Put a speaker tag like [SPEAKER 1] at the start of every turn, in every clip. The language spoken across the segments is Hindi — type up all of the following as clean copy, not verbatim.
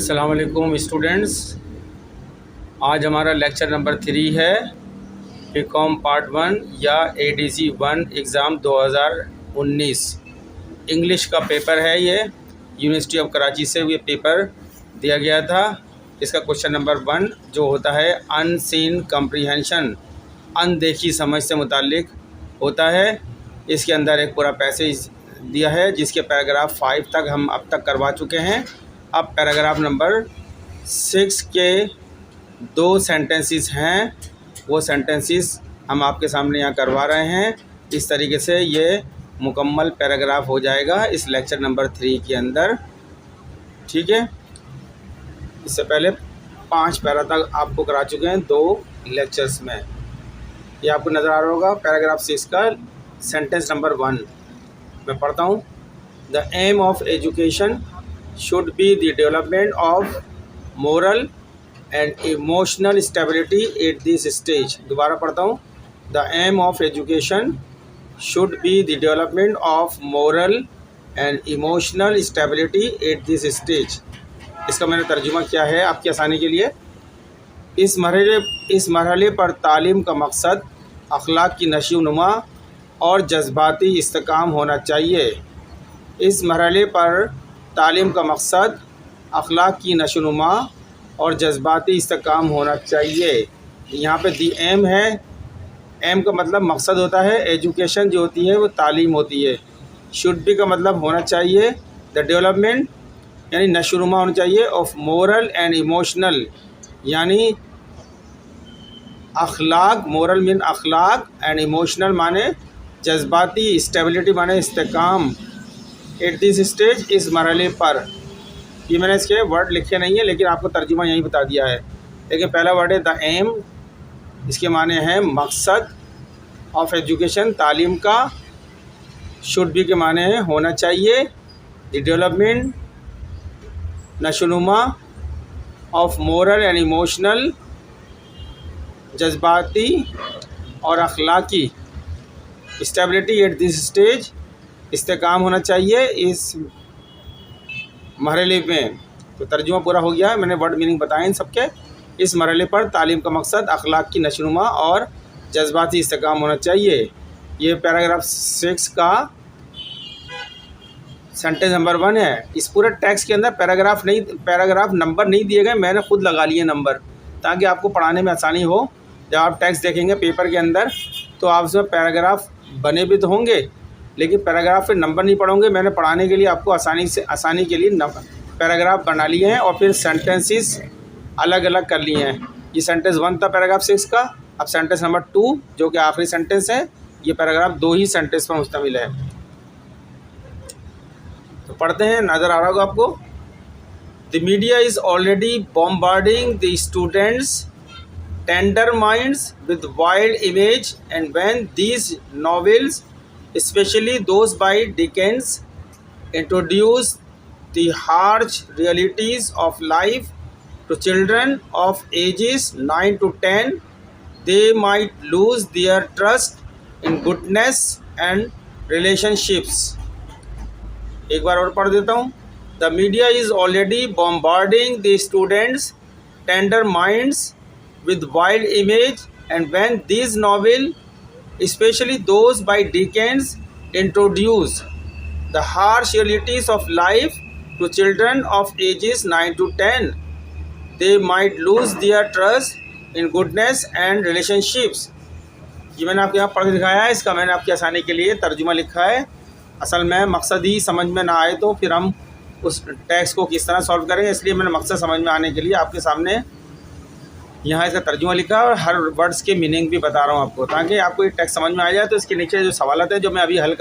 [SPEAKER 1] अस्सलाम वालेकुम स्टूडेंट्स। आज हमारा लेक्चर नंबर 3 है बीकॉम पार्ट 1 या एडीसी 1 एग्ज़ाम 2019 इंग्लिश का पेपर है। ये यूनिवर्सिटी ऑफ कराची से ये पेपर दिया गया था। इसका क्वेश्चन नंबर 1 जो होता है अनसीन कम्प्रीहेंशन, अनदेखी समझ से मुताल्लिक होता है। इसके अंदर एक पूरा पैसेज दिया है जिसके पैराग्राफ 5 तक हम अब तक करवा चुके हैं। अब पैराग्राफ नंबर 6 के 2 सेंटेंसेस हैं, वो सेंटेंसेस हम आपके सामने यहाँ करवा रहे हैं। इस तरीके से ये मुकम्मल पैराग्राफ हो जाएगा इस लेक्चर नंबर 3 के अंदर, ठीक है। इससे पहले 5 पैरा तक आपको करा चुके हैं 2 लेक्चर्स में। ये आपको नज़र आ रहा होगा पैराग्राफ 6 का सेंटेंस नंबर 1 मैं पढ़ता हूँ। The aim of education should be the development of moral and emotional stability at this stage। दोबारा पढ़ता हूँ। The aim of education should be the development of moral and emotional stability at this stage। इसका मैंने तर्जुमा किया है आपकी आसानी के लिए। इस मरहले पर तालीम का मकसद अखलाक की नशोनुमा और जज्बाती इस्तेकाम होना चाहिए। इस मरहले पर तालीम का मकसद अखलाक की नशोनुमा और जज्बाती इस्तेकाम होना चाहिए। यहाँ पे दी एम है। एम का मतलब मकसद होता है, एजुकेशन जो होती है वो तालीम होती है। शुड बी का मतलब होना चाहिए, द डेवलपमेंट यानी नशोनुमा होना चाहिए, ऑफ मोरल एंड इमोशनल यानी अखलाक, moral mean Akhlaq and emotional माने जज्बाती, स्टेबिलिटी माने इस्तेकाम। एट दिस स्टेज इस मरहले पर, ये मैंने इसके वर्ड लिखे नहीं है लेकिन आपको तर्जुमा यही बता दिया है। लेकिन पहला वर्ड है द एम, इसके माने हैं मकसद, ऑफ एजुकेशन तालीम का, शुड बी के माने हैं होना चाहिए, द डेवलपमेंट नशोनुमा, ऑफ मोरल एंड इमोशनल जज्बाती और अखलाकी, स्टेबिलिटी एट दिस स्टेज इस्तेकाम होना चाहिए इस मरहले में। तो तर्जुमा पूरा हो गया है, मैंने वर्ड मीनिंग बताए इन सबके। इस मरहले पर तालीम का मकसद अखलाक की नशोनुमा और जज्बाती इस्तेकाम होना चाहिए। ये पैराग्राफ 6 का सेंटेंस नंबर 1 है। इस पूरे टेक्स्ट के अंदर पैराग्राफ नंबर नहीं दिए गए, मैंने खुद लगा लिए नंबर ताकि आपको पढ़ाने में आसानी हो। जब आप टेक्स्ट देखेंगे पेपर के अंदर तो आप उसमें पैराग्राफ बने भी तो होंगे लेकिन पैराग्राफ पे नंबर नहीं पढ़ोगे। मैंने पढ़ाने के लिए आपको आसानी के लिए पैराग्राफ बना लिए हैं और फिर सेंटेंसेस अलग अलग कर लिए हैं। ये सेंटेंस 1 था पैराग्राफ 6 का। अब सेंटेंस नंबर 2 जो कि आखिरी सेंटेंस है, ये पैराग्राफ 2 ही सेंटेंस पर मुश्तमिल है। तो पढ़ते हैं, नज़र आ रहा होगा आपको। The media is already bombarding the students tender minds with wild image and when these novels especially those by Dickens introduce the harsh realities of life to children of ages 9 to 10, they might lose their trust in goodness and relationships। एक बार और पढ़ देता हूँ। The media is already bombarding the students' tender minds with wild image, and when these novels especially those by Dickens introduce the harsh realities of life to children of ages 9 to 10, they might lose their trust in goodness and relationships। ये मैंने आपके यहाँ पढ़ के दिखाया है, इसका मैंने आपकी आसानी के लिए तर्जुमा लिखा है। असल में मकसद ही समझ में ना आए तो फिर हम उस टेक्स्ट को किस तरह सॉल्व करेंगे, इसलिए मैंने मकसद समझ में आने के लिए आपके सामने यहाँ इसका तर्जुमा लिखा है और हर वर्ड्स के मीनिंग भी बता रहा हूँ आपको, ताकि आपको ये टेक्स्ट समझ में आ जाए। तो इसके नीचे जो सवालात है जो मैं अभी हल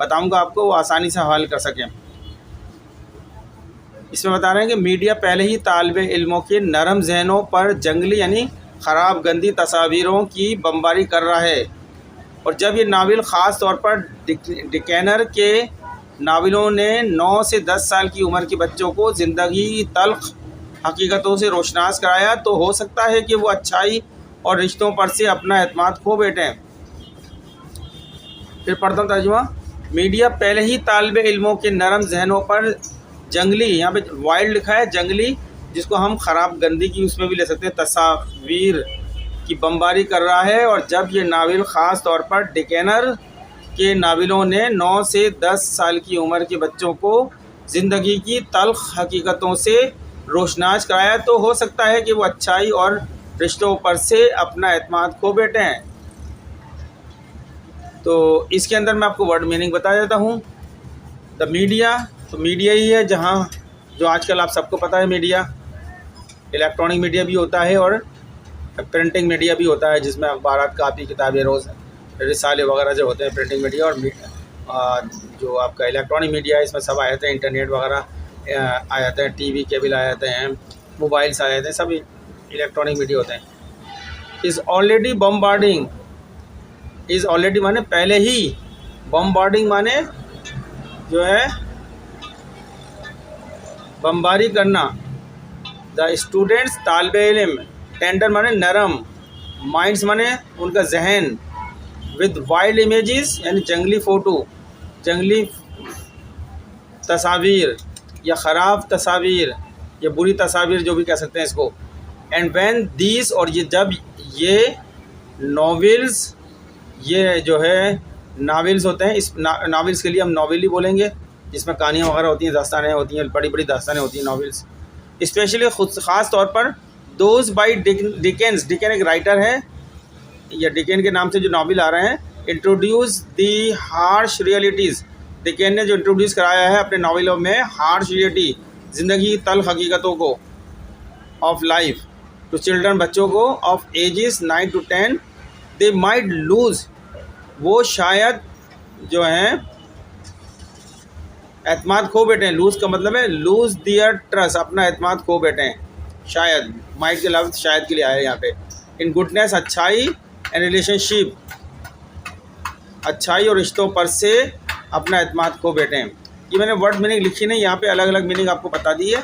[SPEAKER 1] बताऊँगा आपको, वो आसानी से हल कर सकें। इसमें बता रहे हैं कि मीडिया पहले ही तालिब इल्मों के नरम जहनों पर जंगली यानी ख़राब गंदी तस्वीरों की बमबारी कर रहा है। और जब ये नावल ख़ास तौर पर डिकेनर के नावलों ने 9 से 10 साल की उम्र के बच्चों को ज़िंदगी तल्ख हकीकतों से रोशनास कराया, तो हो सकता है कि वो अच्छाई और रिश्तों पर से अपना एतमाद खो बैठें। फिर पढ़ता हूँ तर्जुमा। मीडिया पहले ही तालिब इल्मों के नरम जहनों पर जंगली, यहाँ पे वाइल्ड लिखा है, जंगली जिसको हम ख़राब गंदी की उसमें भी ले सकते हैं, तस्वीर की बमबारी कर रहा है। और जब ये नावल ख़ास तौर पर डिकेनर के नावलों ने 9 से 10 साल की उम्र के बच्चों को ज़िंदगी की तल्ख़ हकीकतों से रोशनास कराया, तो हो सकता है कि वो अच्छाई और रिश्तों पर से अपना एतमाद खो बैठे हैं। तो इसके अंदर मैं आपको वर्ड मीनिंग बता देता हूँ। द मीडिया, तो मीडिया ही है जहाँ जो आजकल आप सबको पता है, मीडिया इलेक्ट्रॉनिक मीडिया भी होता है और प्रिंटिंग मीडिया भी होता है, जिसमें अखबारात, कापी, किताबें, रोज़ रिसाले वगैरह जो होते हैं प्रिंटिंग मीडिया। और जो आपका इलेक्ट्रॉनिक मीडिया है इसमें सब आ जाते हैं, इंटरनेट वगैरह आ जाते हैं, टीवी केबल आ जाते हैं, मोबाइल्स आ जाते हैं, सभी इलेक्ट्रॉनिक मीडिया होते हैं। Is already bombarding, is already माने पहले ही, बम्बार्डिंग माने जो है बमबारी करना। द स्टूडेंट्स तालिबे इल्म, टेंडर माने नरम, माइंड्स माने उनका जहन, विद वाइल्ड इमेजेस यानी जंगली फ़ोटो, जंगली तस्वीर या ख़राब तस्वीर या बुरी तस्वीर जो भी कह सकते हैं इसको। एंड व्हेन दीज, और ये जब ये नॉवेल्स, ये जो है नावल्स होते हैं, इस नावल्स के लिए हम नॉवेल ही बोलेंगे, जिसमें कहानियाँ वगैरह होती हैं, दास्तानें होती हैं, बड़ी बड़ी दास्तानें होती हैं नॉवेल्स। स्पेशली ख़ास तौर पर दोज बाई डिकेंस, डिकेन एक राइटर है, या डिकेन के नाम से जो नावल आ रहे हैं, इंट्रोड्यूस दी हार्श रियलिटीज़, डिकेन ने जो इंट्रोड्यूस कराया है अपने नावलों में हार्श रियलिटी, ज़िंदगी की तल्ख़ हकीकतों को, ऑफ लाइफ टू चिल्ड्रन, बच्चों को, of ages 9 to 10, they might lose, वो शायद जो हैं एतमाद खो बैठे हैं। लूज़ का मतलब है लूज़ दियर ट्रस्ट, अपना एतमाद खो बैठे हैं। शायद, माइट के लफ्ज़ शायद के लिए आया है यहाँ पे। इन गुडनेस, अच्छाई, एंड रिलेशनशिप, अच्छाई और रिश्तों पर से अपना एतमाद खो बैठे हैं। ये मैंने वर्ड मीनिंग लिखी नहीं, यहाँ पे अलग अलग मीनिंग आपको बता दी है।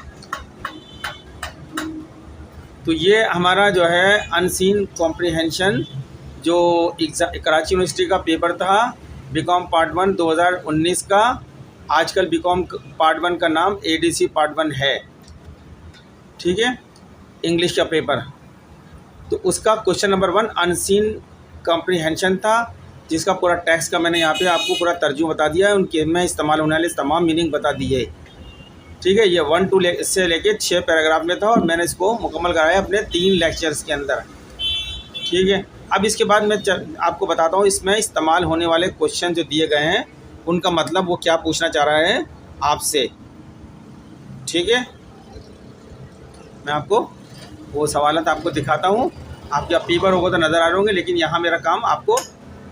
[SPEAKER 1] तो ये हमारा जो है अनसीन कॉम्प्रीहेंशन, जो कराची यूनिवर्सिटी का पेपर था बीकॉम पार्ट 1 2019 का। आजकल बीकॉम पार्ट 1 का नाम एडीसी पार्ट 1 है, ठीक है, इंग्लिश का पेपर। तो उसका क्वेश्चन नंबर 1 अनसीन कॉम्प्रीहेंशन था, जिसका पूरा टेक्स्ट का मैंने यहाँ पे आपको पूरा तर्जुमा बता दिया है, उनके में इस्तेमाल होने वाले तमाम मीनिंग बता दिए, ठीक है। ये 1 to से लेके 6 पैराग्राफ में था और मैंने इसको मुकम्मल कराया अपने 3 लेक्चर्स के अंदर, ठीक है। अब इसके बाद मैं आपको बताता हूँ इसमें इस्तेमाल होने वाले क्वेश्चन जो दिए गए हैं, उनका मतलब वो क्या पूछना चाह रहा है आपसे, ठीक है। मैं आपको वो सवालत आपको दिखाता हूँ, आपके पेपर होगा तो नज़र आ रहे होंगे, लेकिन यहाँ मेरा काम आपको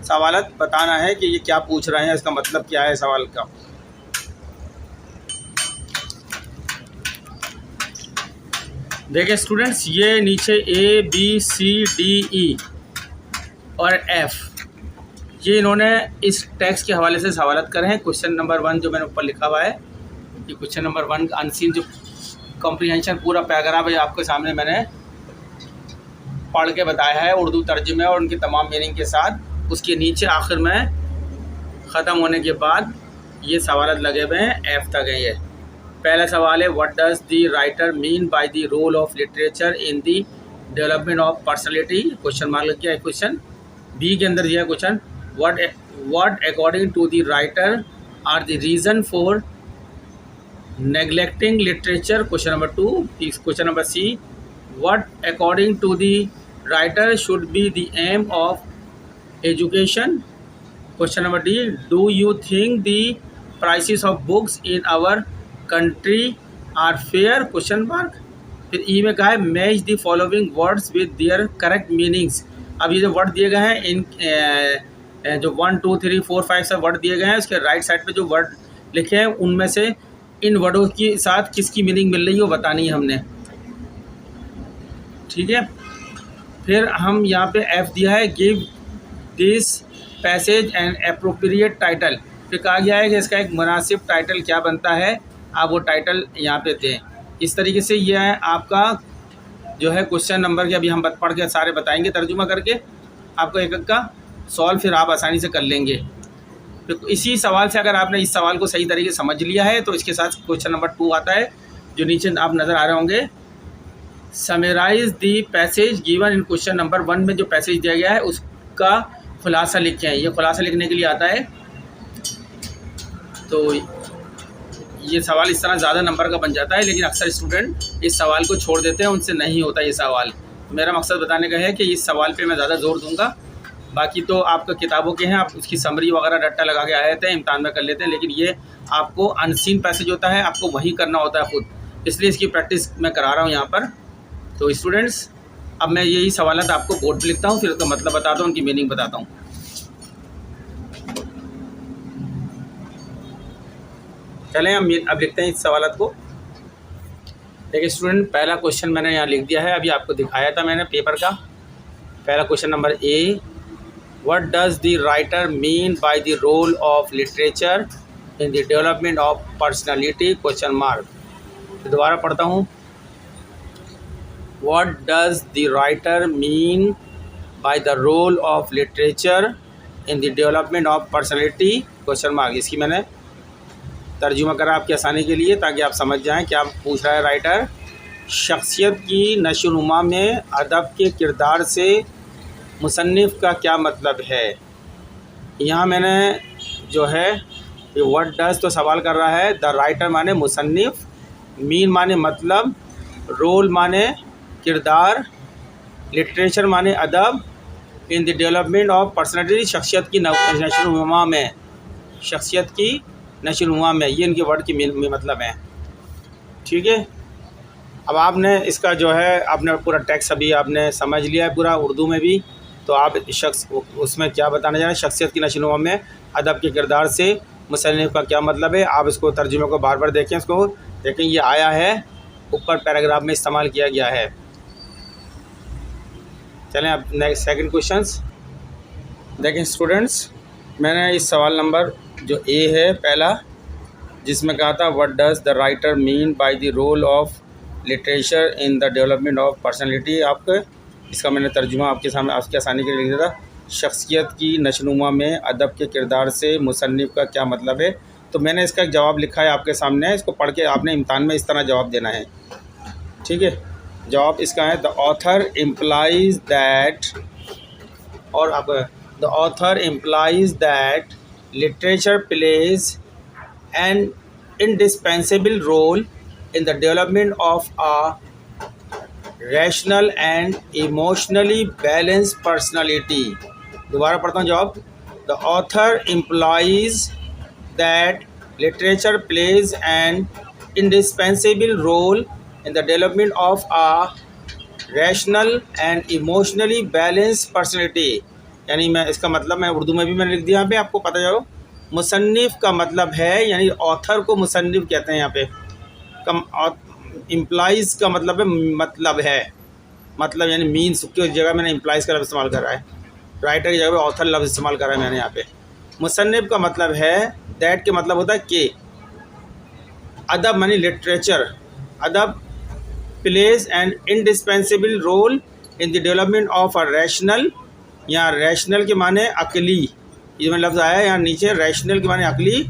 [SPEAKER 1] सवालत बताना है कि ये क्या पूछ रहे हैं, इसका मतलब क्या है सवाल का। देखिए स्टूडेंट्स, ये नीचे A B C D E और F, ये इन्होंने इस टेक्स्ट के हवाले से सवालत करे हैं। क्वेश्चन नंबर 1 जो मैंने ऊपर लिखा हुआ है, ये क्वेश्चन नंबर 1 अनसीन जो कॉम्प्रीहेंशन पूरा पैराग्राफ है आपके सामने मैंने पढ़ के बताया है उर्दू तर्जुमे और उनके तमाम मीनिंग के साथ। उसके नीचे आखिर में ख़त्म होने के बाद ये सवालत लगे हुए हैं, F तक है ये। पहला सवाल है, what does the writer mean by the role of literature in the development of personality, question mark क्या है क्वेश्चन। बी के अंदर दिया है question, what according to the writer are the reason for neglecting literature, question number 2। Question number C, what according to the writer should be the aim of education, question number D, do you think the prices of books in our country are fair, question mark. फिर ई में कहा है, match the following words with their correct meanings. अब ये जो वर्ड दिए गए हैं, इन जो 1 2 3 4 5 सब वर्ड दिए गए हैं, उसके राइट साइड पे जो वर्ड लिखे हैं उनमें से इन वर्डों के साथ किसकी मीनिंग मिल रही है वो बतानी है हमने, ठीक है। फिर हम यहाँ पे F दिया है, give this passage and appropriate title. फिर कहा गया है कि इसका एक मुनासिब टाइटल क्या बनता है, आप वो टाइटल यहाँ पे दें। इस तरीके से यह है आपका जो है क्वेश्चन नंबर के, अभी हम पढ़ के सारे बताएंगे तर्जुमा करके आपको एक एक का सॉल्व, फिर आप आसानी से कर लेंगे। तो इसी सवाल से अगर आपने इस सवाल को सही तरीके से समझ लिया है तो इसके साथ क्वेश्चन नंबर 2 आता है, जो नीचे आप नज़र आ रहे होंगे। Summarise the passage given in question number 1 में जो पैसेज दिया गया है उसका खुलासा लिखें। ये खुलासा लिखने के लिए आता है। तो ये सवाल इस तरह ज़्यादा नंबर का बन जाता है, लेकिन अक्सर स्टूडेंट इस सवाल को छोड़ देते हैं, उनसे नहीं होता ये सवाल। मेरा मकसद बताने का है कि इस सवाल पे मैं ज़्यादा जोर दूंगा। बाकी तो आपका किताबों के हैं, आप उसकी समरी वगैरह रट्टा लगा के आए थे, इम्तान में कर लेते हैं, लेकिन ये आपको अनसीन पैसेज होता है, आपको वही करना होता है खुद, इसलिए इसकी प्रैक्टिस मैं करा रहा हूँ यहाँ पर। तो स्टूडेंट्स, अब मैं यही सवाल आपको बोर्ड पर लिखता हूँ, फिर उसका मतलब बताता हूँ, उनकी मीनिंग बताता हूँ। चलें अब लिखते हैं इस सवाल को। देखिए स्टूडेंट, पहला क्वेश्चन मैंने यहाँ लिख दिया है, अभी आपको दिखाया था मैंने पेपर का। पहला question number A, what does the writer mean by the role of literature in the development of personality, question mark. दोबारा पढ़ता हूँ। What does the writer mean by the role of literature in the development of personality, question mark. इसकी मैंने तर्जुमा करा आपकी आसानी के लिए, ताकि आप समझ जाएं क्या पूछ रहा है राइटर। शख्सियत की नशोनुमा में अदब के किरदार से मुसन्निफ़ का क्या मतलब है। यहाँ मैंने जो है ये व्हाट डज तो सवाल कर रहा है, द राइटर माने मुसन्निफ़, मीन माने मतलब, रोल माने किरदार, लिटरेचर माने अदब, इन द डेवलपमेंट ऑफ पर्सनैलिटी शख्सियत की नशोनुमा में, शख्सियत की नशोनुमा में, ये इनके वर्ड की मतलब है। ठीक है, अब आपने इसका जो है आपने पूरा टेक्स्ट अभी आपने समझ लिया है पूरा उर्दू में भी, तो आप शख्स उसमें क्या बताने जा रहे हैं, शख्सियत की नशोनुमा में अदब के किरदार से मुसन्निफ़ का क्या मतलब है। आप इसको तर्जुमे को बार बार देखें, इसको देखें, ये आया है ऊपर पैराग्राफ में इस्तेमाल किया गया है। चलें अब नेक्स्ट सेकंड क्वेश्चंस देखें स्टूडेंट्स। मैंने इस सवाल नंबर जो ए है पहला, जिसमें कहा था what does the writer mean by the role of literature in the development of personality, आपके इसका मैंने तर्जुमा आपके सामने आपकी आसानी के लिए लिख दिया था। शख्सियत की नशोनुमा में अदब के किरदार से मुसन्निफ़ का क्या मतलब है। तो मैंने इसका एक जवाब लिखा है आपके सामने, इसको पढ़ के आपने इम्तान में इस तरह जवाब देना है। ठीक है, जवाब इसका है द ऑथर इम्प्लाइज दैट, और अब the author implies that literature plays an indispensable role in the development of a rational and emotionally balanced personality। दोबारा पढ़ता हूँ जवाब। The author implies that literature plays an indispensable role in the development of a rational and emotionally balanced personality। यानी मैं इसका मतलब मैं उर्दू में भी मैंने लिख दिया यहाँ पे, आपको पता जाओ। मुसन्निफ़ का मतलब है, यानी ऑथर को मुसन्निफ़ कहते हैं यहाँ पे। इम्प्लाइज़ का मतलब है मतलब है, मतलब यानी मीन्स की जगह मैंने इम्प्लाइज़ का लफ्ज़ इस्तेमाल करा है, राइटर की जगह पे ऑथर लफ्ज़ इस्तेमाल करा है मैंने यहाँ पे। मुसन्निफ़ का मतलब है, दैट के मतलब होता है कि, अदब मानी लिटरेचर, अदब plays an indispensable role in the development of a rational, यहाँ रैशनल के माने अकली, ये में लफ्ज़ आया है यहाँ नीचे, रैशनल के माने अकली,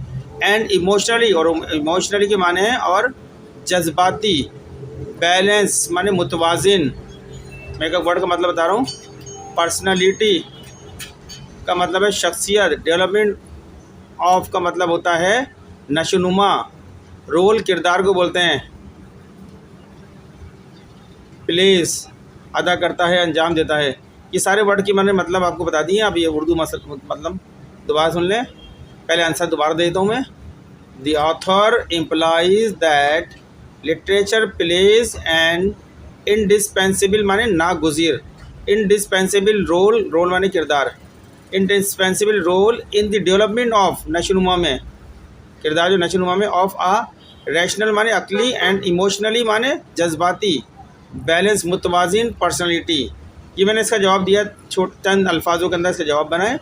[SPEAKER 1] एंड इमोशनली, और इमोशनली के माने हैं और जज्बाती, बैलेंस माने मुतवाज़िन। मैं एक वर्ड का मतलब बता रहा हूँ। पर्सनालिटी का मतलब है शख्सियत, डेवलपमेंट ऑफ का मतलब होता है नशोनुमा, रोल किरदार को बोलते हैं, प्लेस अदा करता है, अंजाम देता है। ये सारे वर्ड की मैंने मतलब आपको बता दी है। अब ये उर्दू मतलब दोबारा सुन लें, पहले आंसर दोबारा देता हूँ मैं। The author implies that literature plays an indispensable माने नागुज़िर, इंडिस्पेंसिबल रोल, रोल माने किरदार, indispensable role in the development of, नशोनुमा में, किरदार जो नशोनुमा में, ऑफ आ रैशनल माने अकली, एंड इमोशनली माने जज्बाती, बैलेंस मुतवाज़िन पर्सनालिटी। ये मैंने इसका जवाब दिया, चंद अल्फाजों के अंदर इसका जवाब बनाए,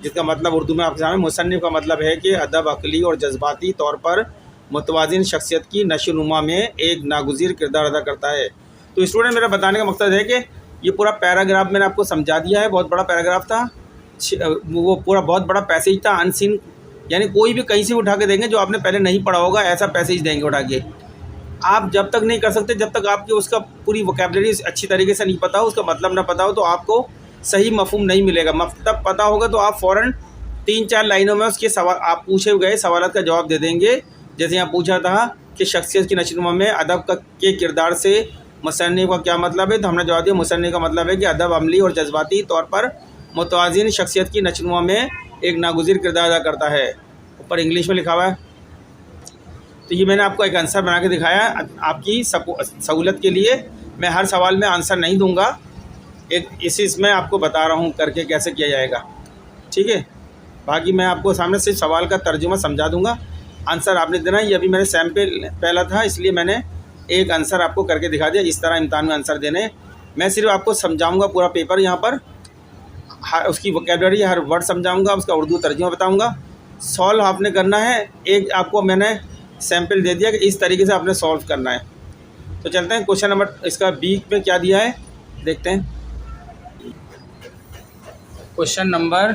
[SPEAKER 1] जिसका मतलब उर्दू में आपके सामने। मुसन्निफ़ का मतलब है कि अदब अकली और जज्बाती तौर पर मुतवाज़िन शख्सियत की नशोनुमा में एक नागुज़िर किरदार अदा करता है। तो स्टूडेंट, मेरा बताने का मकसद है कि ये पूरा पैराग्राफ मैंने आपको समझा दिया है, बहुत बड़ा पैराग्राफ था, वो पूरा बहुत बड़ा पैसेज था, अनसीन यानी कोई भी कहीं से उठा के देंगे जो आपने पहले नहीं पढ़ा होगा, ऐसा पैसेज देंगे उठा के। आप जब तक नहीं कर सकते जब तक आपकी उसका पूरी वोकैबुलरी अच्छी तरीके से नहीं पता हो, उसका मतलब ना पता हो, तो आपको सही मफ़हूम नहीं मिलेगा। मतलब पता होगा तो आप फ़ौरन 3-4 लाइनों में उसके सवाल, आप पूछे गए सवालों का जवाब दे देंगे। जैसे यहाँ पूछा था कि शख्सियत की नशोनुमा में अदब के किरदार से मुसन्निफ़ का क्या मतलब है, तो हमने जवाब दिया मुसन्निफ़ का मतलब है कि अदब अमली और जज्बाती तौर पर मुतवाज़िन शख्सियत की नशोनुमा में एक नागुज़िर किरदार अदा करता है। ऊपर इंग्लिश में लिखा हुआ है। तो ये मैंने आपको एक आंसर बना के दिखाया आपकी सहूलत के लिए। मैं हर सवाल में आंसर नहीं दूंगा, एक इसमें आपको बता रहा हूँ करके कैसे किया जाएगा, ठीक है। बाकी मैं आपको सामने सिर्फ सवाल का तर्जुमा समझा दूंगा, आंसर आपने देना है। ये अभी मैंने सैम्पल पहला था इसलिए मैंने एक आंसर आपको करके दिखा दिया। इस तरह इम्तहान में आंसर देने, मैं सिर्फ आपको समझाऊँगा पूरा पेपर, यहाँ पर उसकी वोकैबुलरी हर वर्ड समझाऊँगा, उसका उर्दू तर्जुमा बताऊँगा। सॉल्व आपने करना है, एक आपको मैंने सैम्पल दे दिया कि इस तरीके से आपने सॉल्व करना है। तो चलते हैं क्वेश्चन नंबर, इसका बी में क्या दिया है देखते हैं। Question number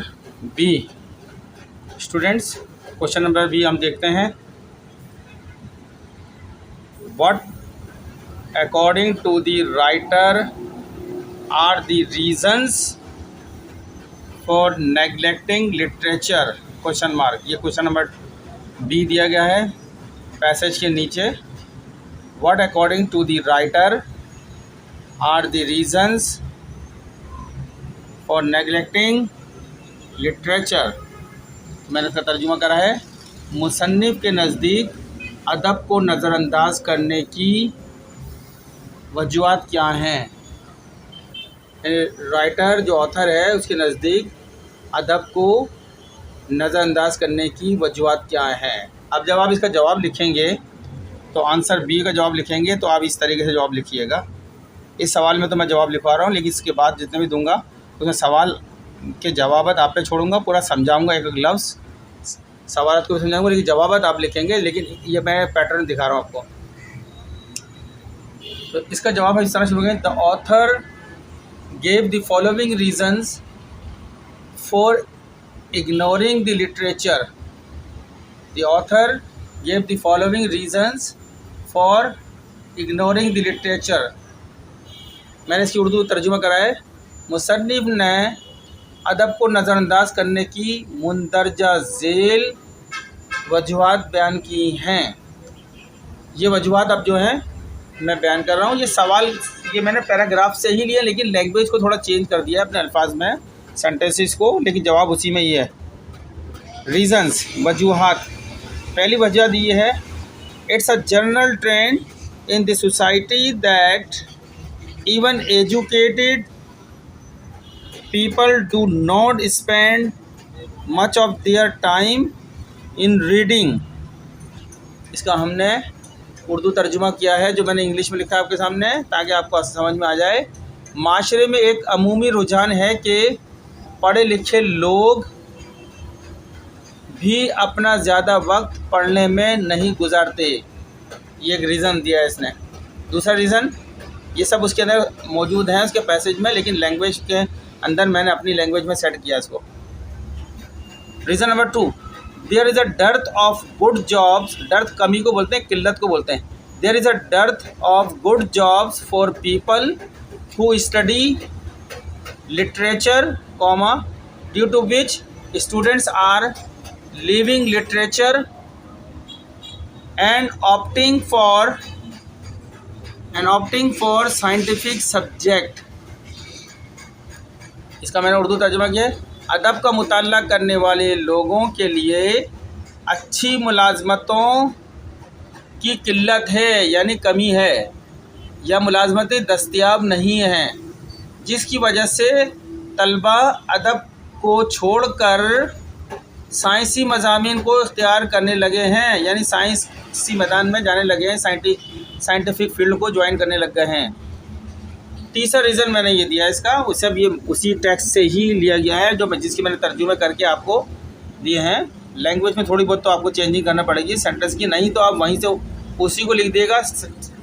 [SPEAKER 1] B students, question number B हम देखते हैं। What according to the writer are the reasons for neglecting literature question mark. ये क्वेश्चन नंबर बी दिया गया है पैसेज के नीचे। What according to the writer are the reasons for neglecting literature. मैंने इसका तर्जुमा करा है, मुसन्निफ़ के नज़दीक अदब को नज़रअंदाज करने की वजूहात क्या हैं। राइटर जो ऑथर है उसके नज़दीक अदब को नज़रअंदाज करने की वजूहात क्या हैं। अब जब आप इसका जवाब लिखेंगे तो आंसर बी का जवाब लिखेंगे तो आप इस तरीके से जवाब लिखिएगा। इस सवाल में तो मैं जवाब लिखवा रहा हूँ, लेकिन इसके बाद जितने भी दूंगा उसमें सवाल के जवाबात आप पे छोड़ूंगा, पूरा समझाऊंगा, एक एक लफ्ज़ सवाल को समझाऊंगा, लेकिन जवाबात आप लिखेंगे। लेकिन ये मैं पैटर्न दिखा रहा हूँ आपको। तो इसका जवाब है इस तरह शुरू करें। The author gave the following reasons for ignoring the literature. The author gave the following reasons for ignoring the literature. मैंने इसकी उर्दू तर्जुमा करा है, मुसन्निफ़ ने अदब को नज़रअंदाज करने की मुंदरजा झेल वजूहात बयान की हैं। ये वजूहात अब जो हैं मैं बयान कर रहा हूँ। ये सवाल ये मैंने पैराग्राफ से ही लिया, लेकिन लैंग्वेज को थोड़ा चेंज कर दिया अपने अल्फाज में, सेंटेंसेस को, लेकिन जवाब उसी में ही है। रीजंस वजूहात, पहली वजह दी है, it's a general trend in the society that even educated people do not spend much of their time in reading। इसका हमने उर्दू तर्जुमा किया है जो मैंने इंग्लिश में लिखा है आपके सामने, ताकि आपको समझ में आ जाए। माशरे में एक अमूमी रुझान है कि पढ़े लिखे लोग भी अपना ज़्यादा वक्त पढ़ने में नहीं गुजारते। ये एक रीज़न दिया है इसने। दूसरा रीज़न, ये सब उसके अंदर मौजूद हैं उसके पैसेज में, लेकिन लैंग्वेज के अंदर मैंने अपनी लैंग्वेज में सेट किया इसको। Reason number 2, there is a dearth of good jobs. Dearth कमी को बोलते हैं, किल्लत को बोलते हैं। There is a dearth of good jobs for people who study literature comma due to which students are leaving literature and opting for scientific subject। इसका मैंने उर्दू तर्जुमा किया है, अदब का मुताल्ला करने वाले लोगों के लिए अच्छी मुलाजमतों की किल्लत है, यानी कमी है, या मुलाजमतें दस्तयाब नहीं हैं, जिसकी वजह से तलबा अदब को छोड़कर साइंसी मज़ामीन को इख्तियार करने लगे हैं, यानी साइंसी मैदान में जाने लगे हैं, साइंटिफिक फील्ड को ज्वाइन करने लग गए हैं। तीसरा रीज़न मैंने ये दिया इसका, उसे अब ये उसी टेक्स्ट से ही लिया गया है जो जिसकी मैंने तर्जुमे करके आपको दिए हैं। लैंग्वेज में थोड़ी बहुत तो आपको चेंजिंग करना पड़ेगी सेंटेंस की, नहीं तो आप वहीं से उसी को लिख देगा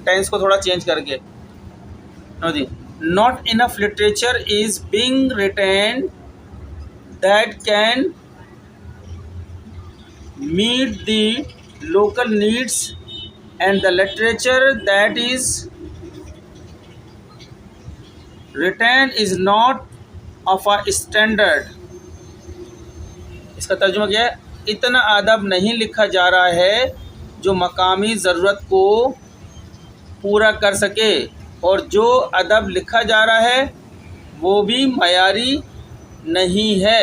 [SPEAKER 1] टेंस को थोड़ा चेंज करके। Not enough literature is being written that can meet the local needs and the literature that is written is not of a standard। इसका तर्जुमा क्या है? इतना अदब नहीं लिखा जा रहा है जो मकामी ज़रूरत को पूरा कर सके, और जो अदब लिखा जा रहा है वो भी मयारी नहीं है।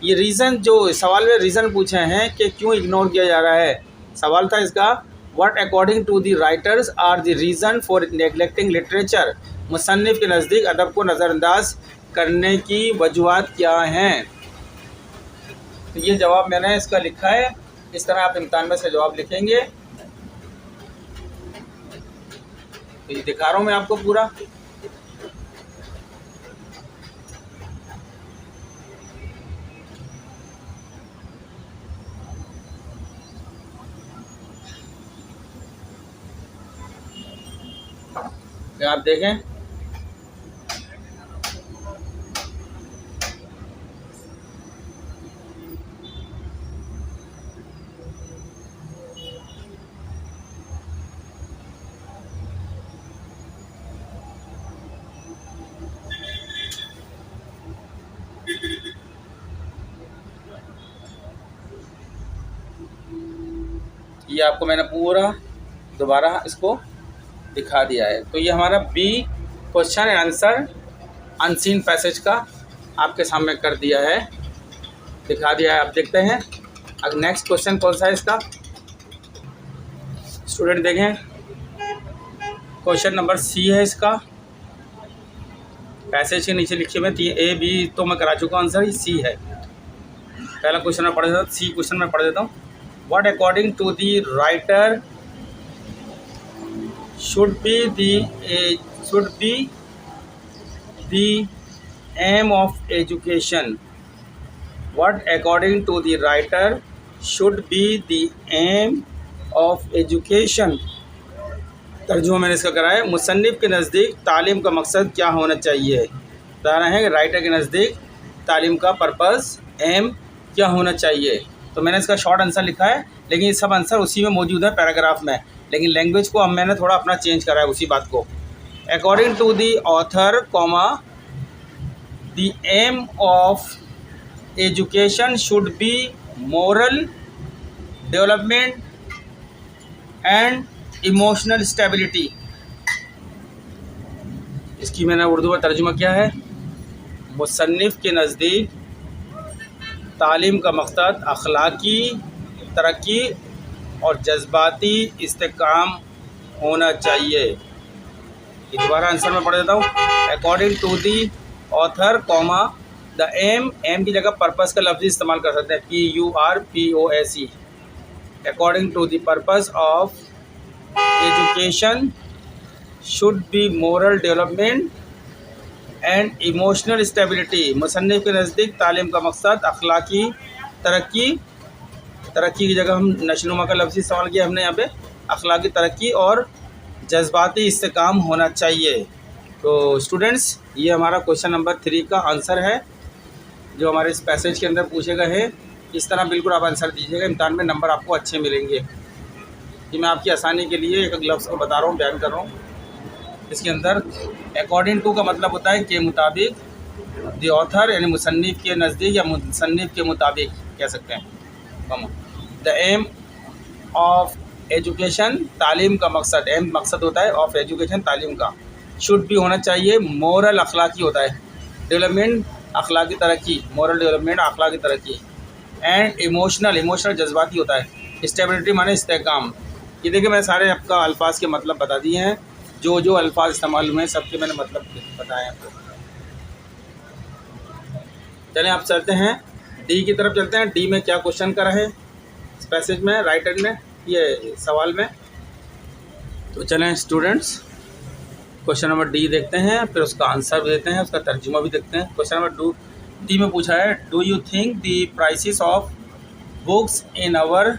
[SPEAKER 1] ये रीज़न, जो सवाल में रीज़न पूछे हैं कि क्यों इग्नोर किया जा रहा है, सवाल था इसका what according to the writers are the reason for neglecting literature. मुसन्निफ़ के नज़दीक अदब को नज़रअंदाज करने की वजूहात क्या हैं। तो ये जवाब मैंने इसका लिखा है। इस तरह आप इम्तिहान में से जवाब लिखेंगे। तो ये दिखा रहा हूँ मैं आपको पूरा। आप देखें, ये आपको मैंने पूरा दोबारा इसको दिखा दिया है। तो ये हमारा B question and answer unseen passage का आपके सामने कर दिया है, दिखा दिया है। आप देखते हैं अब नेक्स्ट क्वेश्चन कौन सा है इसका। स्टूडेंट देखें, क्वेश्चन नंबर सी है इसका। पैसेज के नीचे लिखे हुए ए बी तो मैं करा चुका हूँ, आंसर सी है। पहला क्वेश्चन मैं पढ़ देता हूँ, सी क्वेश्चन मैं पढ़ देता हूँ। What according to the writer should be the aim of education। What according to the writer should be the aim of education। तर्जुमा मैंने इसका करा है, मुसन्निफ़ के नज़दीक तालीम का मकसद क्या होना चाहिए। बताना है राइटर के नज़दीक तालीम का पर्पस, एम क्या होना चाहिए। तो मैंने इसका शॉर्ट आंसर लिखा है, लेकिन ये सब आंसर उसी में मौजूद है पैराग्राफ में, लेकिन लैंग्वेज को अब मैंने थोड़ा अपना चेंज करा है उसी बात को। According to the author comma the aim of education should be moral development and emotional stability. इसकी मैंने उर्दू में तर्जुमा किया है, मुसन्निफ़ के नज़दीक तालीम का मकसद अखलाकी तरक्की और जज्बाती इस्तेकाम होना चाहिए। दोबारा आंसर में पढ़ देता हूँ। According to the author comma the aim, aim की जगह पर्पस का लफ्ज़ इस्तेमाल कर सकते हैं, PURPOSE। According to the purpose of education should be moral development and emotional stability. मुसन्निफ़ के नज़दीक तालीम का मकसद अखलाकी तरक्की, तरक्की की जगह हम नशनुमा का लफ्ज़ इस्तेमाल किया हमने यहाँ पे, अखलाकी तरक्की और जज्बाती इस्तेकाम होना चाहिए। तो स्टूडेंट्स, ये हमारा क्वेश्चन नंबर 3 का आंसर है जो हमारे इस पैसेज के अंदर पूछे गए हैं। इस तरह बिल्कुल आप आंसर दीजिएगा, इम्तिहान में नंबर आपको अच्छे मिलेंगे। ये मैं आपकी आसानी के लिए एक लफ्ज़ को बता रहा हूँ, बयान कर रहा हूँ। इसके अंदर अकॉर्डिंग टू का मतलब होता है के मुताबिक, द ऑथर यानी मुसन्निफ़ के नज़दीक या मुसन्निफ़ के मुताबिक कह सकते हैं। द एम ऑफ एजुकेशन, तालीम का मकसद, एम मकसद होता है, ऑफ एजुकेशन तालीम का, शुड भी होना चाहिए, मोरल अखलाकी होता है, डेवलपमेंट अखलाकी तरक्की, मोरल डेवलपमेंट अखलाकी तरक्की, एंड इमोशनल, इमोशनल जज्बाती होता है, स्टेबिलिटी माने इस्तेकाम। ये देखिए मैंने सारे आपका अल्फाज के मतलब बता दिए हैं, जो जो अल्फाज इस्तेमाल हुए हैं सबके मैंने मतलब बताए आपको। चलें आप चलते हैं डी की तरफ चलते हैं। डी में क्या क्वेश्चन करा है इस पैसेज में, राइटर में, ये सवाल में। तो चलें स्टूडेंट्स, क्वेश्चन नंबर डी देखते हैं, फिर उसका आंसर भी देते हैं, उसका तर्जुमा भी देखते हैं। क्वेश्चन नंबर डी में पूछा है, do you think the prices of books in our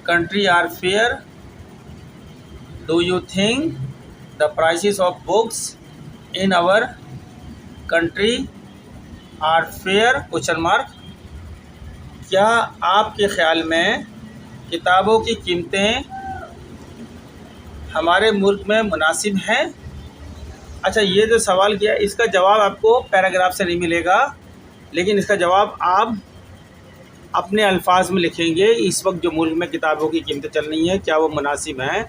[SPEAKER 1] country are fair. Do you think the prices of books in our country are fair, question mark. क्या आपके ख़्याल में किताबों की कीमतें हमारे मुल्क में मुनासिब हैं? अच्छा, ये जो सवाल किया इसका जवाब आपको पैराग्राफ से नहीं मिलेगा, लेकिन इसका जवाब आप अपने अल्फाज में लिखेंगे। इस वक्त जो मुल्क में किताबों की कीमतें चल रही हैं, क्या वो मुनासिब हैं?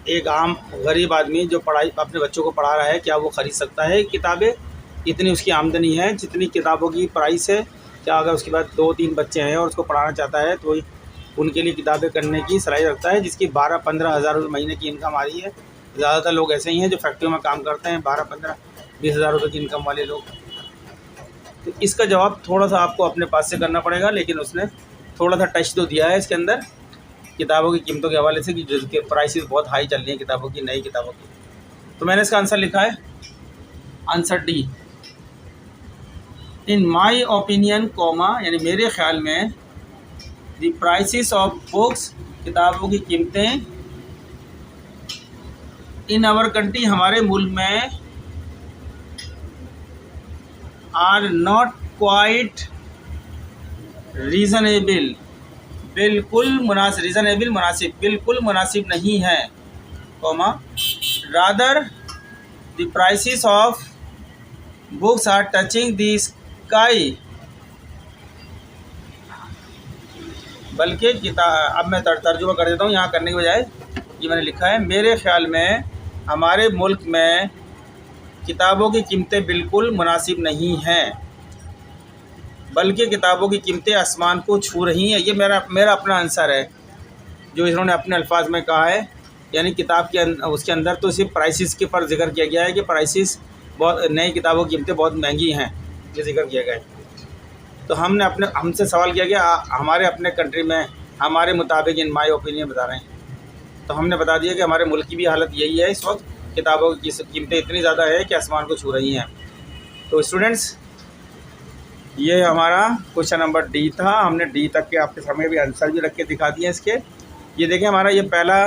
[SPEAKER 1] एक आम गरीब आदमी जो पढ़ाई अपने बच्चों को पढ़ा रहा है, क्या वो ख़रीद सकता है किताबें? इतनी उसकी आमदनी है जितनी किताबों की प्राइस है। क्या अगर उसके बाद 2-3 बच्चे हैं और उसको पढ़ाना चाहता है तो उनके लिए किताबें करने की सलाहियत रखता है, जिसकी 12-15 हज़ार रुपये महीने की इनकम आ रही है। ज़्यादातर लोग ऐसे ही हैं जो फैक्ट्रियों में काम करते हैं, 12-15-20 हज़ार रुपये की इनकम वाले लोग। तो इसका जवाब थोड़ा सा आपको अपने पास से करना पड़ेगा, लेकिन उसने थोड़ा सा टच तो दिया है इसके अंदर किताबों की कीमतों के हवाले से कि जिसके प्राइसेस बहुत हाई चल रही हैं किताबों की, नई किताबों की। तो मैंने इसका आंसर लिखा है, answer D. In my opinion comma, यानी मेरे ख्याल में, द प्राइसेस ऑफ बुक्स, किताबों की कीमतें, इन आवर कंट्री, हमारे मुल्क में, आर नॉट क्वाइट रीज़नेबल, बिल्कुल मुनासिब, रीज़नेबल मुनासिब, बिल्कुल मुनासिब नहीं है, comma, rather the prices of books are touching the sky, बल्कि अब मैं तर्जुमा कर देता हूँ यहाँ करने के बजाय। ये मैंने लिखा है, मेरे ख़्याल में हमारे मुल्क में किताबों की कीमतें बिल्कुल मुनासिब नहीं हैं, बल्कि किताबों की कीमतें आसमान को छू रही हैं। ये मेरा अपना आंसर है जो इन्होंने अपने अल्फाज में कहा है। यानी किताब के उसके अंदर तो सिर्फ प्राइसेस के पर जिक्र किया गया है कि प्राइसेस बहुत, नई किताबों की कीमतें बहुत महंगी हैं, ये जिक्र किया गया है। तो हमसे सवाल किया गया हमारे अपने कंट्री में हमारे मुताबिक, इन माय ओपिनियन बता रहे हैं, तो हमने बता दिया कि हमारे मुल्क की भी हालत यही है इस वक्त, किताबों की कीमतें इतनी ज़्यादा है कि आसमान को छू रही हैं। तो स्टूडेंट्स, ये हमारा क्वेश्चन नंबर डी था। हमने डी तक के आपके सामने भी आंसर भी रख के दिखा दिए इसके। ये देखें, हमारा ये पहला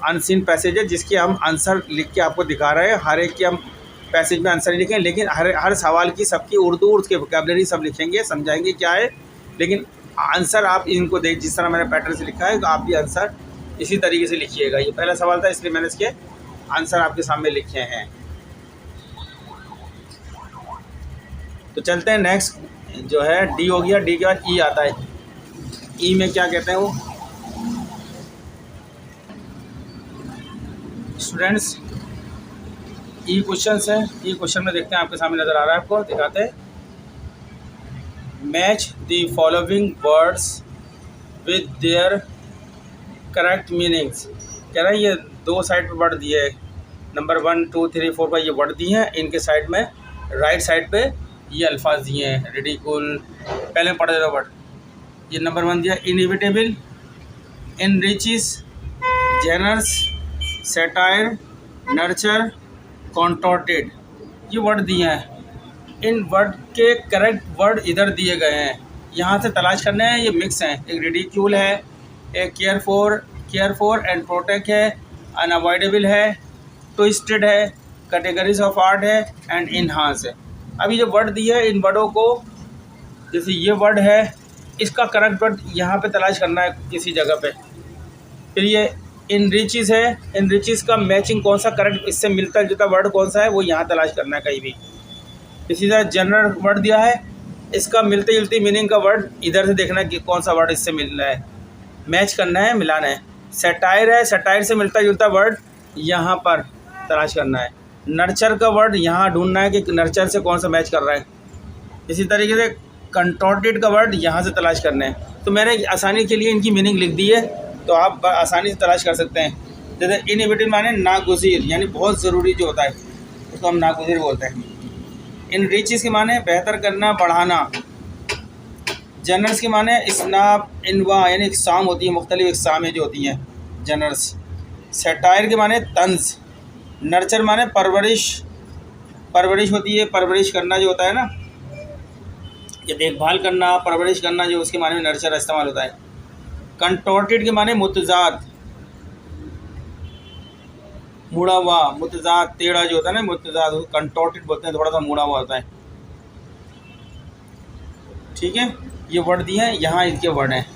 [SPEAKER 1] अनसीन पैसेज है जिसके हम आंसर लिख के आपको दिखा रहे हैं। हर एक के हम पैसेज में आंसर लिखें, लेकिन हर सवाल की सबकी उर्दू उसके वोकैबुलरी सब लिखेंगे, समझाएंगे क्या है, लेकिन आंसर आप इनको देख, जिस तरह मैंने पैटर्न से लिखा है तो आप भी आंसर इसी तरीके से लिखिएगा। ये पहला सवाल था, इसलिए मैंने इसके आंसर आपके सामने लिखे हैं। तो चलते हैं नेक्स्ट, जो है डी हो गया। डी के बाद ई आता है। ई में क्या कहते हैं वो स्टूडेंट्स, ई क्वेश्चन है। ई क्वेश्चन में देखते हैं, आपके सामने नज़र आ रहा है, आपको दिखाते हैं। Match the following words with their correct meanings. कह रहा है ये 2 साइड पे वर्ड दिए हैं, नंबर 1, 2, 3, 4 पर ये वर्ड दिए हैं, इनके साइड में राइट साइड पे ये अल्फाज दिए हैं। रिडिकुल, पहले पढ़ देता वर्ड। ये नंबर 1 दिया, इनएविटेबल, इनरिचेस, जेनरस, सैटायर, नर्चर, कॉन्टॉर्टेड, ये वर्ड दिए हैं। इन वर्ड के करेक्ट वर्ड इधर दिए गए हैं, यहाँ से तलाश करने हैं। ये मिक्स हैं, एक रिडिक्यूल है, एक केयर फॉर एंड प्रोटेक्ट है, अनअवॉइडेबल है, ट्विस्टेड है, कैटेगरीज ऑफ आर्ट है, एंड इनहांस है। अभी जो वर्ड दिए हैं, इन वर्डों को, जैसे ये वर्ड है, इसका करेक्ट वर्ड यहाँ पे तलाश करना है किसी जगह पे। फिर ये इनरिचेस है, इनरिचेस का मैचिंग कौन सा करेक्ट, इससे मिलता जुलता वर्ड कौन सा है, वो यहाँ तलाश करना है कहीं भी। इसी तरह जनरल वर्ड दिया है, इसका मिलते जुलती मीनिंग का वर्ड इधर से देखना है कि कौन सा वर्ड इससे मिल रहा है, मैच करना है, मिलाना है। सैटायर है, सैटायर से मिलता जुलता वर्ड यहाँ पर तलाश करना है। नर्चर का वर्ड यहाँ ढूंढना है कि नर्चर से कौन सा मैच कर रहा है। इसी तरीके से कंटॉर्टेड का वर्ड यहाँ से तलाश करना है। तो मैंने आसानी के लिए इनकी मीनिंग लिख दी है, तो आप आसानी से तलाश कर सकते हैं। जैसे इनएविटेबल माने नागुज़ीर, यानी बहुत ज़रूरी जो होता है उसको हम नागुज़ीर बोलते हैं। इनरिचेस के माने बेहतर करना, बढ़ाना। जनरल्स के माने इसनाब, इनवा, यानी इकसाम होती है, मुख्तलिफ इकसामें जो होती हैं जनरल्स। सैटायर के माने तंज। नर्चर माने परवरिश होती है, परवरिश करना जो होता है ना, ये देखभाल करना, परवरिश करना, जो उसके माने में नर्चर इस्तेमाल होता है। कंटॉर्टेड के माने मुतजाद, मुड़ा हुआ, मुतजाद, टेढ़ा जो होता है ना, मुतजाद, कंटॉर्टेड बोलते हैं, थोड़ा सा मुड़ा हुआ होता है। ठीक है, ये वर्ड दिए हैं, यहाँ इनके वर्ड हैं,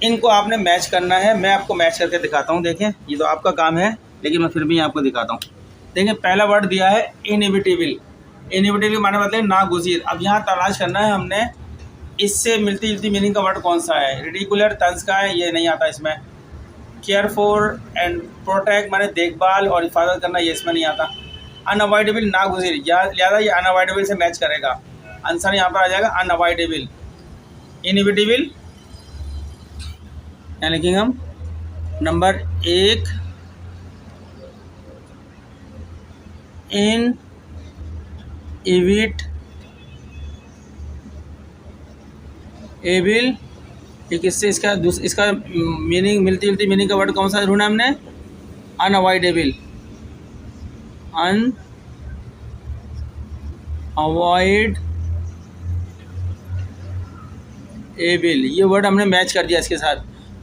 [SPEAKER 1] इनको आपने मैच करना है। मैं आपको मैच करके दिखाता हूँ। देखें, ये तो आपका काम है, लेकिन मैं फिर भी आपको दिखाता हूँ। देखें, पहला वर्ड दिया है इनएविटेबल। इनएविटेबल माने मतलब नागुज़ीर। अब यहाँ तलाश करना है हमने इससे मिलती जुलती मीनिंग का वर्ड कौन सा है। रिडिकुलर तंज का है, ये नहीं आता इसमें। केयर फॉर एंड प्रोटेक्ट माने देखभाल और हिफाजत करना, ये इसमें नहीं आता। अनअवॉइडेबल नागुज़ीर, लिहाजा ये अनअवॉइडेबल से मैच करेगा। आंसर यहाँ पर आ जाएगा अनअवॉइडेबल। इनएविटेबल यहाँ लिखेंगे हम नंबर 1, इन इविट एबिल। ये किससे इसका मीनिंग मिलती जुलती मीनिंग का वर्ड कौन सा ढूंढा हमने। अनअवॉइडेबल, अनअवॉइड एबिल, ये वर्ड हमने मैच कर दिया इसके साथ।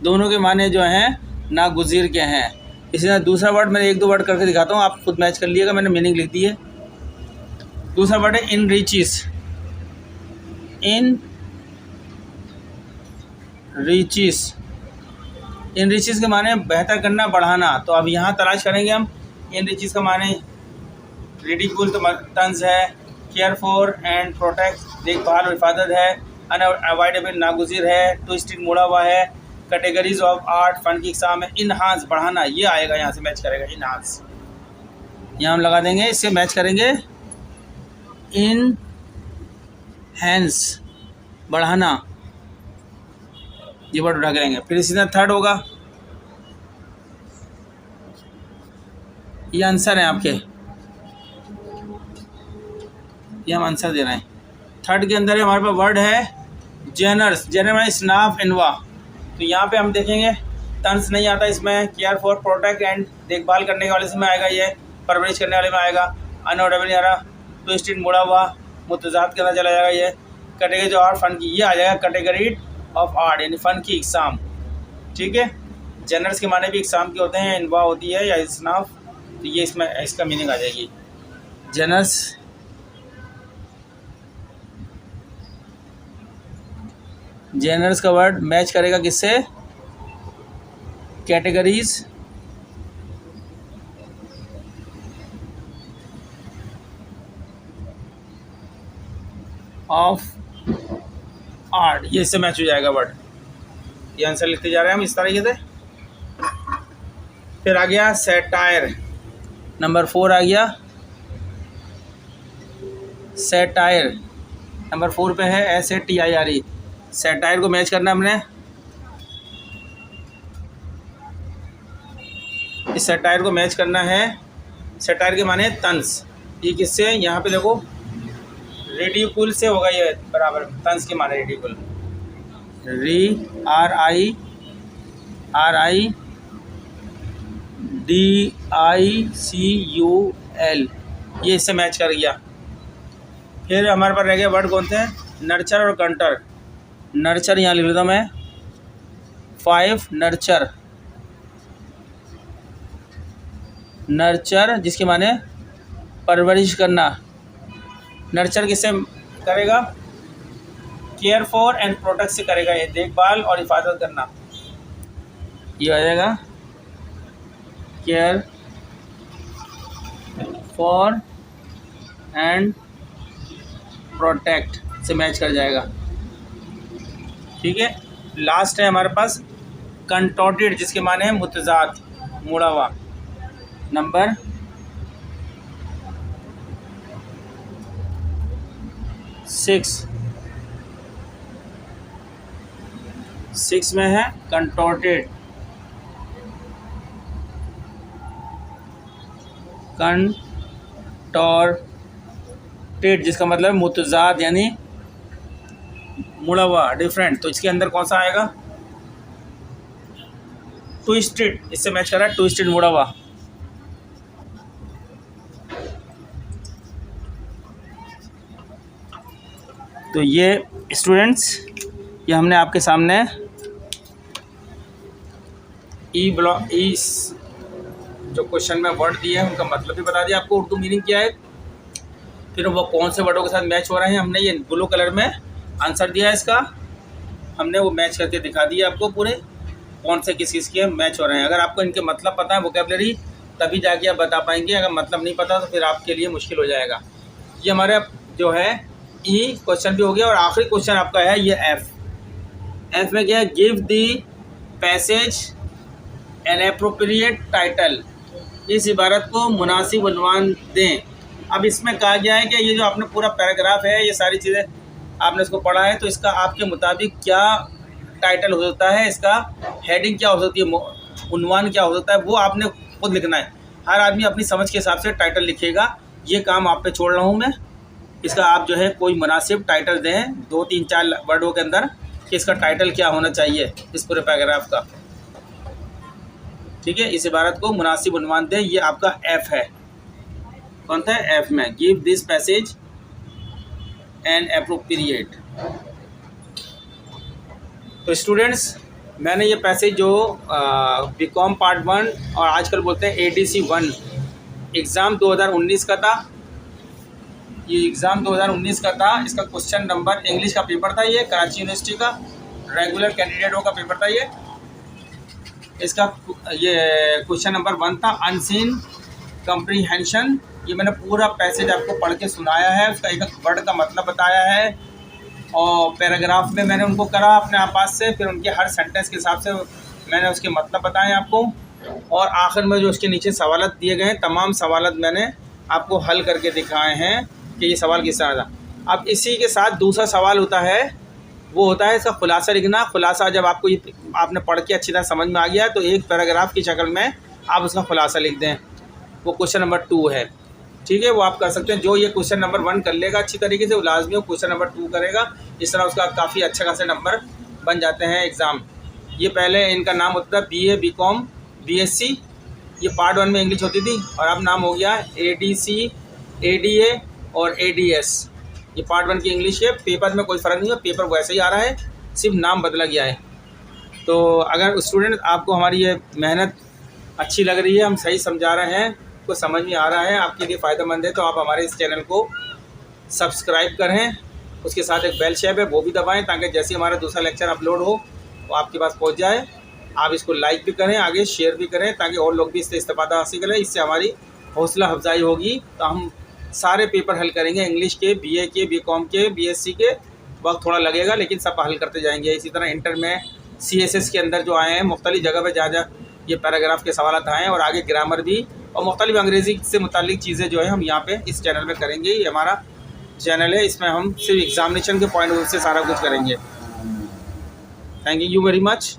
[SPEAKER 1] दोनों के माने जो हैं नागुज़ीर के हैं। इसी तरह दूसरा वर्ड मैं 1-2 वर्ड करके दिखाता हूँ, आप खुद मैच कर लीजिएगा, मैंने मीनिंग लिख दी है। दूसरा वर्ड है इन रीचिस। इन रीचिस, इन रीचिस के माने बेहतर करना, बढ़ाना। तो अब यहाँ तलाश करेंगे हम इन रीचिस का माने। रिडिकुल तो तंज है, केयर फॉर एंड प्रोटेक्ट देखभाल और हिफाजत है, अनअवॉइडेबल नागुज़ीर है, ट्विस्टेड मुड़ा हुआ है, कैटेगरीज ऑफ आर्ट फन की इकसाम है, इनहांस बढ़ाना, ये आएगा, यहाँ से मैच करेगा इनहांस। यहाँ हम लगा देंगे, इससे मैच करेंगे इन हैंस बढ़ाना, ये वर्ड उठा के लेंगे। फिर इसी तरह थर्ड होगा, ये आंसर है आपके, ये हम आंसर दे रहे हैं। थर्ड के अंदर हमारे पास वर्ड है जेनर्स। जेनर में स्नाफ इनवा। तो यहाँ पे हम देखेंगे तंस नहीं आता इसमें। केयर फॉर प्रोटेक्ट एंड देखभाल करने वाले से में आएगा, ये परवरिश करने वाले में आएगा। अनऑर्डेबल नहीं आ रहा, ट्विस्टेड मुड़ा हुआ मुतजाद के अंदर चला जाएगा। ये कैटेगरी जो आर्ट फन की, ये आ जाएगा कैटेगरी ऑफ आर्ट यानी फ़न की इकसाम। ठीक है, जेनर्स के माने भी इकसाम के होते हैं, इनवा होती है या स्नाफ, तो ये इसमें इसका मीनिंग आ जाएगी जेनर्स। जेनर्स का वर्ड मैच करेगा किससे, कैटेगरीज ऑफ आर्ट, ये इससे मैच हो जाएगा वर्ड। ये आंसर लिखते जा रहे हैं हम इस तरीके से। फिर आ गया सैटायर, नंबर 4 आ गया सैटायर। नंबर 4 पे है SATIRE। सैटायर को मैच करना हमने। इस सैटायर को मैच करना है। सैटायर के माने तंज। ये किससे, यहाँ पे देखो रेडिकुल से होगा, ये बराबर तंज के माने रेडिकुल। RIDICUL, ये इससे मैच कर गया। फिर हमारे पास रह गया वर्ड कौन थे, नर्चर और कंटर। नर्चर यहाँ लिख लेता हूँ मैं 5, नर्चर। नर्चर जिसके माने परवरिश करना। नर्चर किससे करेगा, केयर फॉर एंड प्रोटेक्ट से करेगा, ये देखभाल और हिफाजत करना। ये आ जाएगा केयर फॉर एंड प्रोटेक्ट से मैच कर जाएगा। ठीक है, लास्ट है हमारे पास कंटोर्टेड, जिसके माने हैं मुतजाद, मुड़ा हुआ। नंबर 6 में है कंटोर्टेड। कंटोर्टेड जिसका मतलब मुतजाद यानी मुड़ा हुआ, डिफरेंट। तो इसके अंदर कौन सा आएगा, ट्विस्टेड, इससे मैच कर रहा है ट्विस्टेड, मुड़ा हुआ। तो ये स्टूडेंट्स, ये हमने आपके सामने ई जो क्वेश्चन में वर्ड दिए हैं उनका मतलब भी बता दिया आपको, उर्दू मीनिंग क्या है। फिर वो कौन से वर्डों के साथ मैच हो रहे हैं, हमने ये ब्लू कलर में आंसर दिया है इसका, हमने वो मैच करके दिखा दिया आपको पूरे कौन से किस किस के मैच हो रहे हैं। अगर आपको इनके मतलब पता है वोकैबुलरी, तभी जाके आप बता पाएंगे, अगर मतलब नहीं पता तो फिर आपके लिए मुश्किल हो जाएगा। ये हमारे जो है ई क्वेश्चन भी हो गया। और आखिरी क्वेश्चन आपका है ये एफ में क्या है, गिव दी पैसेज एन एप्रोप्रिएट टाइटल, इस इबारत को मुनासिब उन्वान दें। अब इसमें कहा गया है कि ये जो आपने पूरा पैराग्राफ है, ये सारी चीज़ें आपने इसको पढ़ा है, तो इसका आपके मुताबिक क्या टाइटल हो सकता है, इसका हेडिंग क्या हो सकती है, उन्वान क्या हो सकता है, वो आपने खुद लिखना है। हर आदमी अपनी समझ के हिसाब से टाइटल लिखेगा, ये काम आप पे छोड़ रहा हूँ मैं। इसका आप जो है कोई मुनासिब टाइटल दें 2, 3, 4 वर्डों के अंदर कि इसका टाइटल क्या होना चाहिए इस पूरे पैराग्राफ का। ठीक है, इस इबारत को मुनासिब उन्वान दें, ये आपका एफ है। कौन था एफ में, give this passage N appropriate. तो स्टूडेंट्स, मैंने ये पैसेज जो बीकॉम पार्ट 1 और आजकल बोलते हैं ADC 1 एग्ज़ाम 2019 का था, ये एग्ज़ाम 2019 का था। इसका क्वेश्चन नंबर, इंग्लिश का पेपर था, ये कराची यूनिवर्सिटी का रेगुलर कैंडिडेटों का पेपर था ये। इसका ये क्वेश्चन नंबर 1 था, अनसीन कम्प्रीहेंशन। ये मैंने पूरा पैसेज आपको पढ़ के सुनाया है, उसका एक वर्ड का मतलब बताया है, और पैराग्राफ में मैंने उनको करा अपने आपास से, फिर उनके हर सेंटेंस के हिसाब से मैंने उसके मतलब बताए आपको, और आखिर में जो उसके नीचे सवालत दिए गए हैं, तमाम सवालत मैंने आपको हल करके दिखाए हैं कि ये सवाल किस तरह था। अब इसी के साथ दूसरा सवाल होता है, वो होता है इसका खुलासा लिखना। खुलासा जब आपको ये आपने पढ़ के अच्छी तरह समझ में आ गया है, तो एक पैराग्राफ की शक्ल में आप उसका खुलासा लिख दें, वो क्वेश्चन नंबर 2 है। ठीक है, वो आप कर सकते हैं। जो ये क्वेश्चन नंबर 1 कर लेगा अच्छी तरीके से, वो लाजमी वो क्वेश्चन नंबर 2 करेगा। इस तरह उसका काफ़ी अच्छा खासे नंबर बन जाते हैं एग्ज़ाम। ये पहले इनका नाम होता था BA, BCom, BSc, ये पार्ट 1 में इंग्लिश होती थी, और अब नाम हो गया ADC, ADA और ADS। ये पार्ट 1 की इंग्लिश है। पेपर में कोई फ़र्क नहीं है, पेपर वैसे ही आ रहा है, सिर्फ नाम बदला गया है। तो अगर स्टूडेंट आपको हमारी ये मेहनत अच्छी लग रही है, हम सही समझा रहे हैं, को समझ में आ रहा है, आपके लिए फ़ायदेमंद है, तो आप हमारे इस चैनल को सब्सक्राइब करें। उसके साथ एक बेल शेप है, वो भी दबाएं, ताकि जैसे हमारा दूसरा लेक्चर अपलोड हो वो आपके पास पहुंच जाए। आप इसको लाइक भी करें, आगे शेयर भी करें, ताकि और लोग भी इससे इस्तेफादा हासिल करें। इससे हमारी हौसला अफजाई होगी, तो हम सारे पेपर हल करेंगे, इंग्लिश के, BA के, BCom के, BSc के। वक्त थोड़ा लगेगा, लेकिन सब हल करते जाएंगे। इसी तरह इंटर में CSS के अंदर जो आए हैं मुख्तलिफ जगह पर, जहाँ ये पैराग्राफ के सवाल आए हैं, और आगे ग्रामर भी और मुख्तलिफ अंग्रेज़ी से मुतालिक चीज़ें जो है हम यहाँ पे इस चैनल में करेंगे। ये हमारा चैनल है, इसमें हम सिर्फ एग्जामिनेशन के पॉइंट ऑफ व्यू से सारा कुछ करेंगे। Thank you very much.